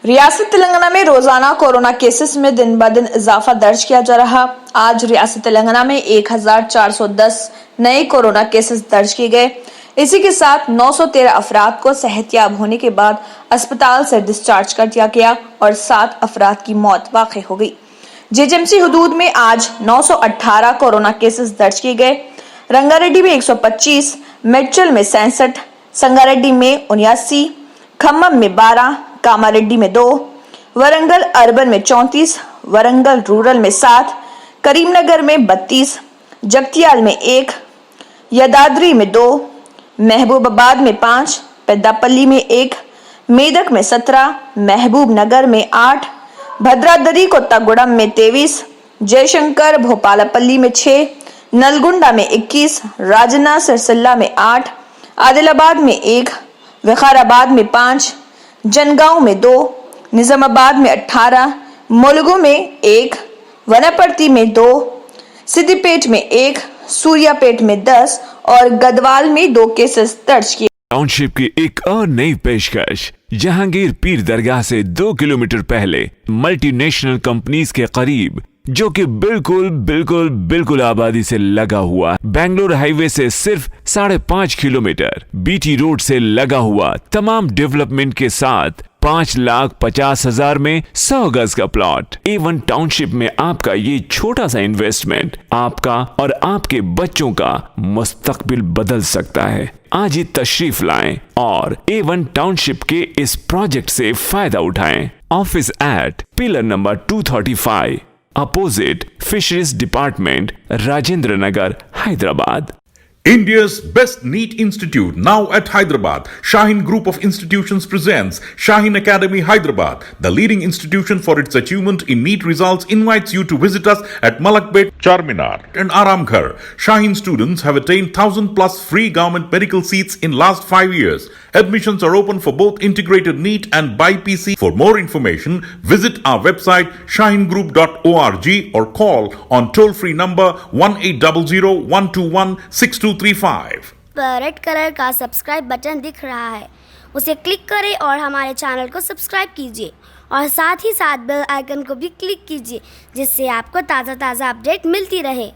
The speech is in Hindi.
रियासत तेलंगाना में रोजाना कोरोना केसेस में दिन ब दिन इजाफा दर्ज किया जा रहा। आज रियासत तेलंगाना में 1410 नए कोरोना केसेस दर्ज किए गए। इसी के साथ 913 अफराद को सेहतयाब होने के बाद अस्पताल से डिस्चार्ज कर दिया गया और 7 अफराद की मौत वाक़ई हो गई। जेएचएमसी हुदूद में आज 918 कोरोना केसेस दर्ज किए गए। रंगारेड्डी में 125, मेडचल में 67, संगारेड्डी में 79, खम्मम में 12, कामारेड्डी में 2, वरंगल अर्बन में 34, वरंगल रूरल में 7, करीमनगर में 32, जगतियाल में 1, यदाद्री में 2, महबूबाबाद में 5, पेद्दापल्ली में 1, मेदक में 17, महबूब नगर में 8, भद्रादरी कोत्तागुड़म में 23, जयशंकर भोपालपल्ली में 6, नलगुंडा में 21, राजना सिरसिल्ला में 8, आदिलाबाद में 1, विकाराबाद में 5, जनगांव में 2, निजामाबाद में 18, मुलुगु में 1, वनपर्ती में 2, सिद्दीपेट में 1, सूर्यापेट में 10 और गदवाल में 2 केसेस दर्ज किए। टाउनशिप की एक और नई पेशकश जहांगीर पीर दरगाह से 2 किलोमीटर पहले मल्टीनेशनल कंपनीज के करीब, जो कि बिल्कुल आबादी से लगा हुआ, बेंगलोर हाईवे से सिर्फ 5.5 किलोमीटर, बीटी रोड से लगा हुआ, तमाम डेवलपमेंट के साथ 5,50,000 में 100 गज का प्लॉट। A1 टाउनशिप में आपका ये छोटा सा इन्वेस्टमेंट आपका और आपके बच्चों का मुस्तकबिल बदल सकता है। आज ही तशरीफ लाएं और A1 टाउनशिप के इस प्रोजेक्ट से फायदा उठाएं। Office at pillar number 235, opposite fisheries department, Rajendra Nagar, Hyderabad. India's best NEET institute now at Hyderabad. Shaheen Group of Institutions presents Shaheen Academy Hyderabad. The leading institution for its achievement in NEET results invites you to visit us at Malakpet, Charminar and Aramghar. Shaheen students have attained 1,000 plus free government medical seats in last 5 years. Admissions are open for both integrated NEET and BIPC. For more information, visit our website shaheengroup.org or call on toll-free number 1800-121-6235. Red colour का सब्सक्राइब बटन दिख रहा है, उसे क्लिक करें और हमारे चैनल को सब्सक्राइब कीजिए और साथ ही साथ बेल आइकन को भी क्लिक कीजिए, जिससे आपको ताज़ा अपडेट मिलती रहे।